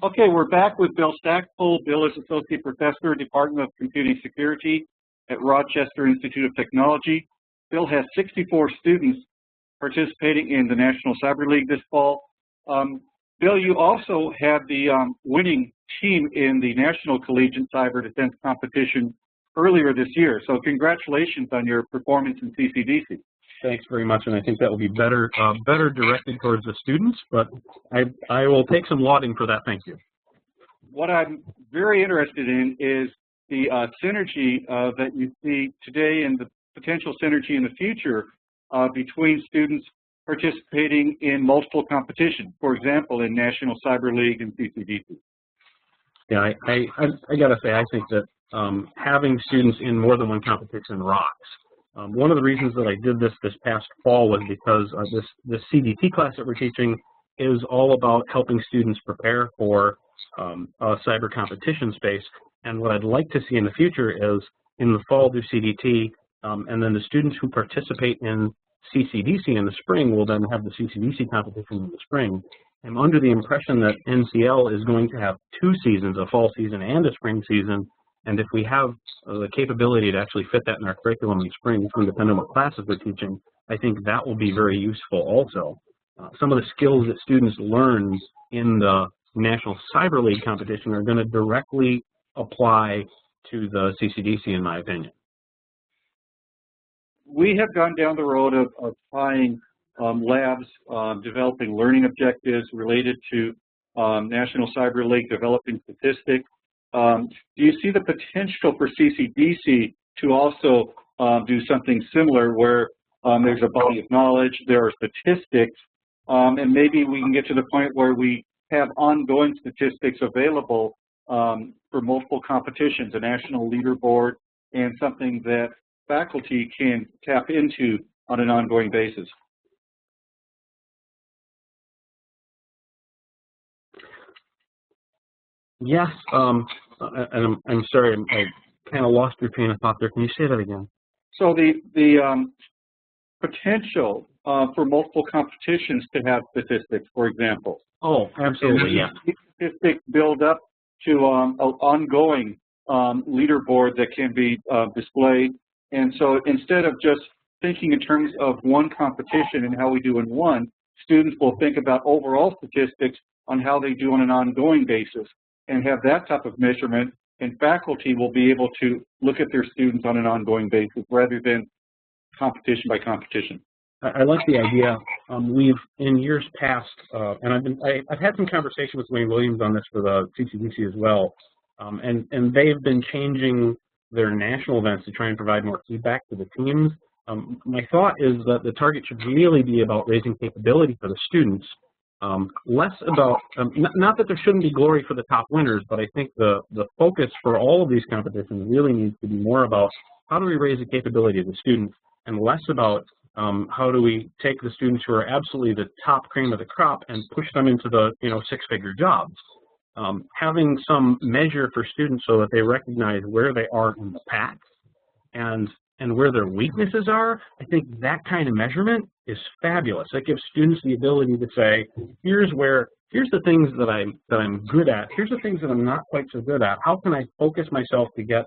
Okay, we're back with Bill Stackpole. Bill is Associate Professor, Department of Computing Security at Rochester Institute of Technology. Bill has 64 students participating in the National Cyber League this fall. Bill, you also had the winning team in the National Collegiate Cyber Defense Competition earlier this year. So congratulations on your performance in CCDC. Thanks very much, and I think that will be better directed towards the students, but I will take some lauding for that. Thank you. What I'm very interested in is the synergy that you see today and the potential synergy in the future between students participating in multiple competitions, for example, in National Cyber League and CCDC. Yeah, I got to say, I think that having students in more than one competition rocks. One of the reasons that I did this past fall was because this CDT class that we're teaching is all about helping students prepare for a cyber competition space. And what I'd like to see in the future is in the fall do CDT, and then the students who participate in CCDC in the spring will then have the CCDC competition in the spring. I'm under the impression that NCL is going to have 2 seasons, a fall season and a spring season. And if we have the capability to actually fit that in our curriculum in the spring, independent of what classes we're teaching, I think that will be very useful also. Some of the skills that students learn in the National Cyber League competition are going to directly apply to the CCDC, in my opinion. We have gone down the road of applying labs, developing learning objectives related to National Cyber League, developing statistics. Do you see the potential for CCDC to also do something similar where there's a body of knowledge, there are statistics, and maybe we can get to the point where we have ongoing statistics available for multiple competitions, a national leaderboard, and something that faculty can tap into on an ongoing basis? Yes, and I'm sorry, I kind of lost your train of thought there. Can you say that again? So the potential for multiple competitions to have statistics, for example. Oh, absolutely, yeah. Statistics build up to an ongoing leaderboard that can be displayed. And so instead of just thinking in terms of one competition and how we do in one, students will think about overall statistics on how they do on an ongoing basis and have that type of measurement, and faculty will be able to look at their students on an ongoing basis rather than competition by competition. I like the idea. We've, in years past, and I've had some conversation with Wayne Williams on this for the CCDC as well, and they've been changing their national events to try and provide more feedback to the teams. My thought is that the target should really be about raising capability for the students, less about, not that there shouldn't be glory for the top winners, but I think the focus for all of these competitions really needs to be more about how do we raise the capability of the students and less about how do we take the students who are absolutely the top cream of the crop and push them into the 6-figure jobs. Having some measure for students so that they recognize where they are in the pack and where their weaknesses are, I think that kind of measurement is fabulous. That gives students the ability to say, here's the things that I'm good at, here's the things that I'm not quite so good at. How can I focus myself to get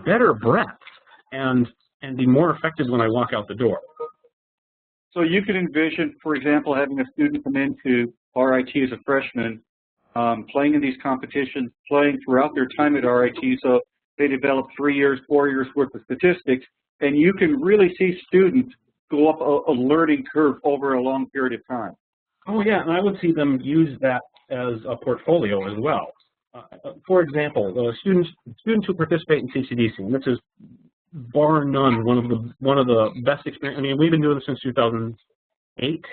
better breadth and be more effective when I walk out the door? So you could envision, for example, having a student come into RIT as a freshman, playing in these competitions, playing throughout their time at RIT, so they develop 3 years, 4 years worth of statistics, and you can really see students go up a learning curve over a long period of time. Oh yeah, and I would see them use that as a portfolio as well. For example, students who participate in CCDC, and this is bar none one of the best experience. I mean, we've been doing this since 2008.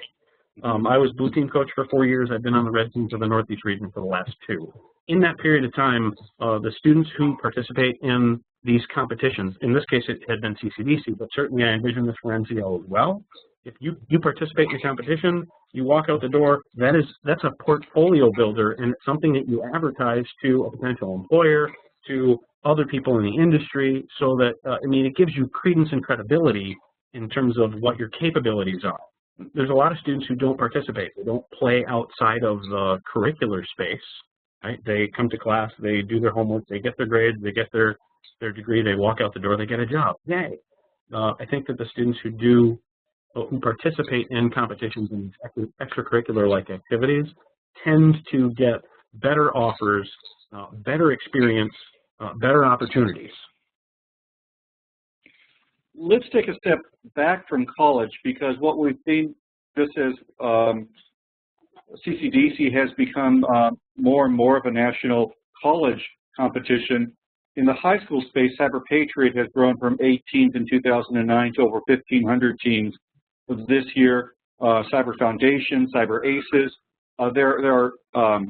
I was blue team coach for 4 years. I've been on the red team for the Northeast region for the last 2. In that period of time, the students who participate in these competitions, in this case it had been CCDC, but certainly I envision this for NCL as well. If you participate in a competition, you walk out the door, that's a portfolio builder, and it's something that you advertise to a potential employer, to other people in the industry, so that, I mean, it gives you credence and credibility in terms of what your capabilities are. there's a lot of students who don't participate. They don't play outside of the curricular space, right? They come to class, they do their homework, they get their grades, they get their degree, they walk out the door, they get a job. Yay! I think that the students who participate in competitions and extracurricular-like activities tend to get better offers, better experience, better opportunities. Let's take a step back from college, because what we've seen, just as CCDC has become more and more of a national college competition. In the high school space, Cyber Patriot has grown from 8 teams in 2009 to over 1,500 teams this year. Cyber Foundation, Cyber Aces. There are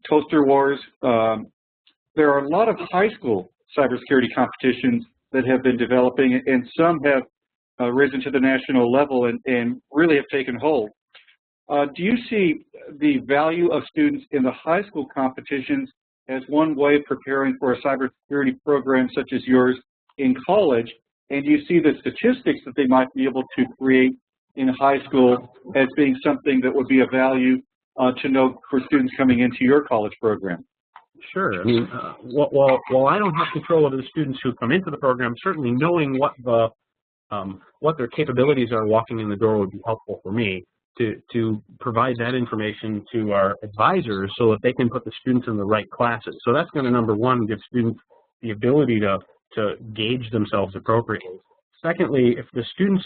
Toaster Wars. There are a lot of high school cybersecurity competitions that have been developing, and some have risen to the national level and really have taken hold. Do you see the value of students in the high school competitions as one way of preparing for a cybersecurity program such as yours in college? And do you see the statistics that they might be able to create in high school as being something that would be of value to know for students coming into your college program? Sure. I mean, while I don't have control over the students who come into the program, certainly knowing what their capabilities are walking in the door would be helpful for me to provide that information to our advisors so that they can put the students in the right classes. So that's going to, number one, give students the ability to gauge themselves appropriately. Secondly, if the students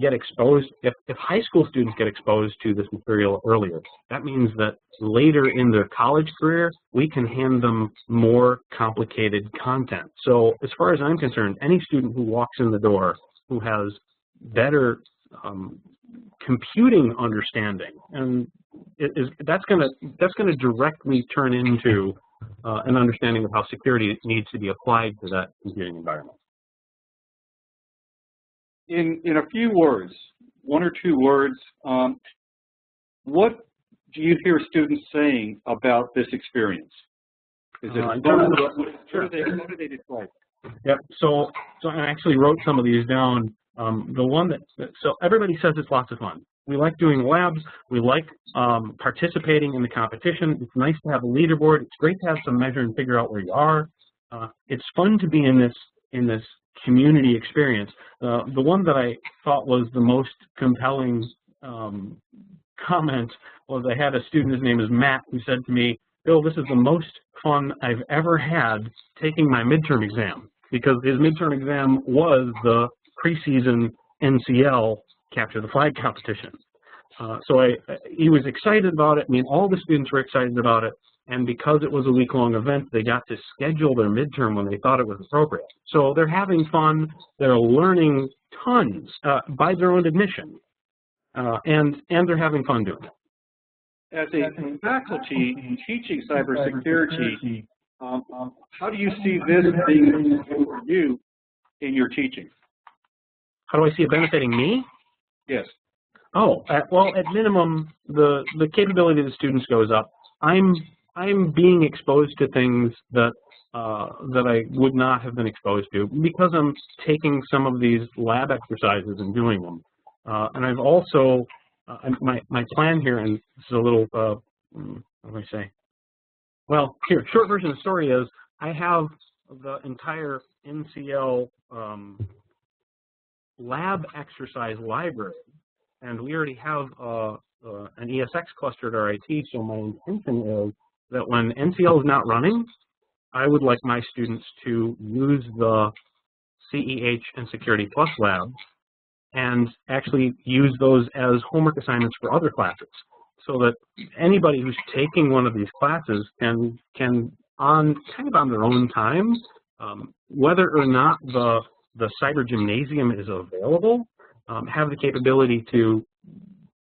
get exposed, if high school students get exposed to this material earlier, that means that later in their college career, we can hand them more complicated content. So as far as I'm concerned, any student who walks in the door who has better computing understanding, and that's going to directly turn into an understanding of how security needs to be applied to that computing environment. In a few words, one or two words, what do you hear students saying about this experience? Is it fun? What do they describe? Yep. So I actually wrote some of these down. So everybody says it's lots of fun. We like doing labs. We like participating in the competition. It's nice to have a leaderboard. It's great to have some measure and figure out where you are. It's fun to be in this community experience. The one that I thought was the most compelling comment was I had a student, his name is Matt, who said to me, "Bill, this is the most fun I've ever had taking my midterm exam," because his midterm exam was the preseason NCL Capture the Flag competition. So he was excited about it. I mean, all the students were excited about it. And because it was a week-long event, they got to schedule their midterm when they thought it was appropriate. So they're having fun. They're learning tons by their own admission. And they're having fun doing it. As a faculty teaching cybersecurity, how do you see this being for you in your teaching? How do I see it benefiting me? Yes. Oh, well, at minimum, the capability of the students goes up. I'm being exposed to things that I would not have been exposed to because I'm taking some of these lab exercises and doing them. And I've also, my plan here, and this is a little, what do I say? Well, here, short version of the story is I have the entire NCL lab exercise library, and we already have an ESX cluster at RIT, so my intention is that when NCL is not running, I would like my students to use the CEH and Security Plus labs and actually use those as homework assignments for other classes, so that anybody who's taking one of these classes can kind of on their own time, whether or not the cyber gymnasium is available, have the capability to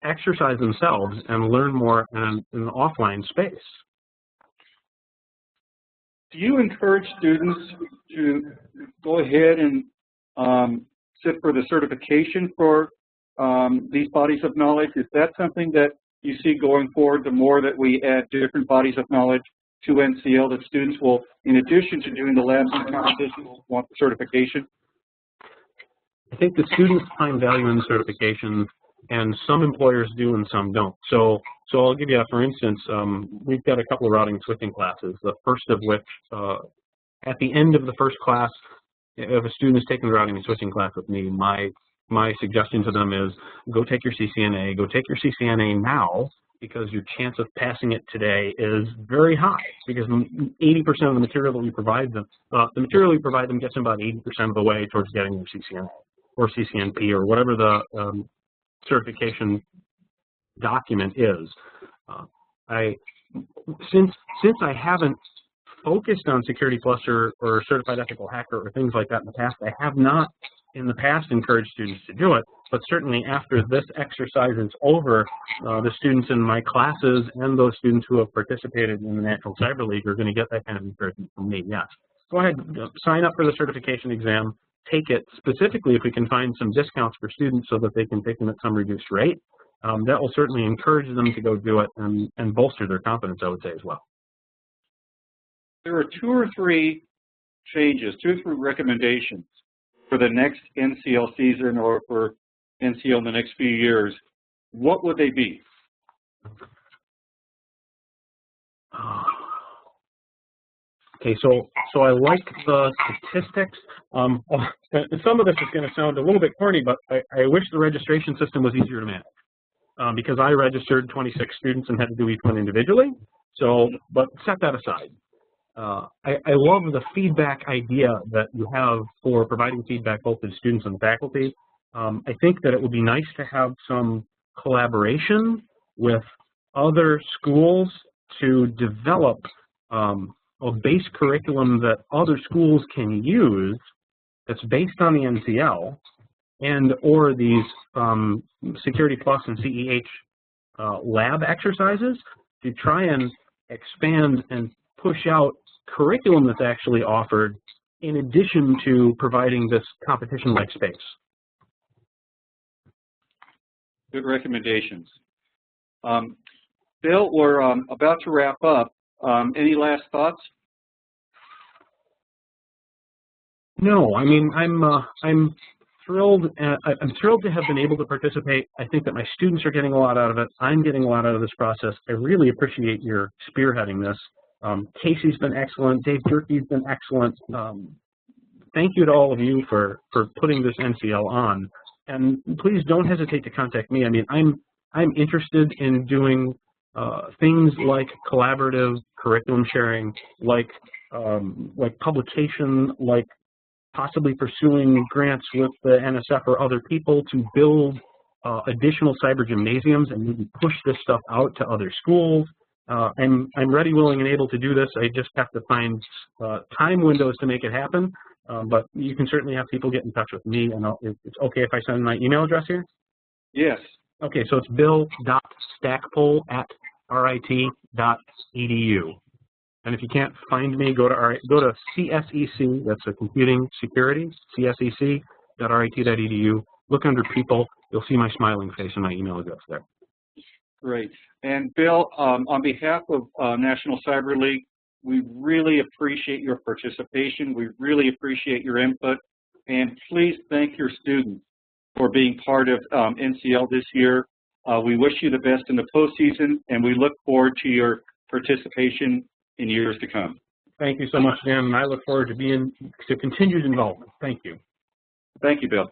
exercise themselves and learn more in an offline space. Do you encourage students to go ahead and sit for the certification for these bodies of knowledge? Is that something that you see going forward, the more that we add different bodies of knowledge to NCL, that students will, in addition to doing the labs and competitions, want the certification? I think the students find value in the certification, and some employers do and some don't. So I'll give you, for instance, we've got a couple of routing and switching classes, the first of which, at the end of the first class, if a student is taking the routing and switching class with me, my suggestion to them is go take your CCNA, go take your CCNA now, because your chance of passing it today is very high, because 80% of the material that we provide them, the material we provide them gets them about 80% of the way towards getting their CCNA or CCNP or whatever the certification document is. Since I haven't focused on Security Plus or Certified Ethical Hacker or things like that in the past, I have not in the past encouraged students to do it, but certainly after this exercise is over, the students in my classes and those students who have participated in the National Cyber League are going to get that kind of encouragement from me, yes. Go ahead, sign up for the certification exam, take it, specifically if we can find some discounts for students so that they can take them at some reduced rate. That will certainly encourage them to go do it and bolster their confidence, I would say, as well. There are 2 or 3 changes, 2 or 3 recommendations for the next NCL season or for NCL in the next few years. What would they be? Okay, so I like the statistics. Some of this is going to sound a little bit corny, but I wish the registration system was easier to manage, because I registered 26 students and had to do each one individually. So, but set that aside. I love the feedback idea that you have for providing feedback both to students and faculty. I think that it would be nice to have some collaboration with other schools to develop a base curriculum that other schools can use that's based on the NCL and or these Security Plus and CEH lab exercises to try and expand and push out curriculum that's actually offered in addition to providing this competition-like space. Good recommendations. Bill, we're about to wrap up. Any last thoughts? No, I mean, I'm thrilled. I'm thrilled to have been able to participate. I think that my students are getting a lot out of it. I'm getting a lot out of this process. I really appreciate your spearheading this. Casey's been excellent. Dave Jerky's been excellent. Thank you to all of you for putting this NCL on. And please don't hesitate to contact me. I mean, I'm interested in doing things like collaborative curriculum sharing, like publication, like possibly pursuing grants with the NSF or other people to build additional cyber gymnasiums and maybe push this stuff out to other schools. I'm ready, willing, and able to do this. I just have to find time windows to make it happen. But you can certainly have people get in touch with me, and it's okay if I send my email address here? Yes. Okay, so it's bill.stackpole@rit.edu. And if you can't find me, go to CSEC, that's a computing security, csec.rit.edu. Look under people, you'll see my smiling face and my email address there. Great. And Bill, on behalf of National Cyber League, we really appreciate your participation. We really appreciate your input. And please thank your students for being part of NCL this year. We wish you the best in the postseason, and we look forward to your participation in years to come. Thank you so much, Dan, and I look forward to continued involvement. Thank you. Thank you, Bill.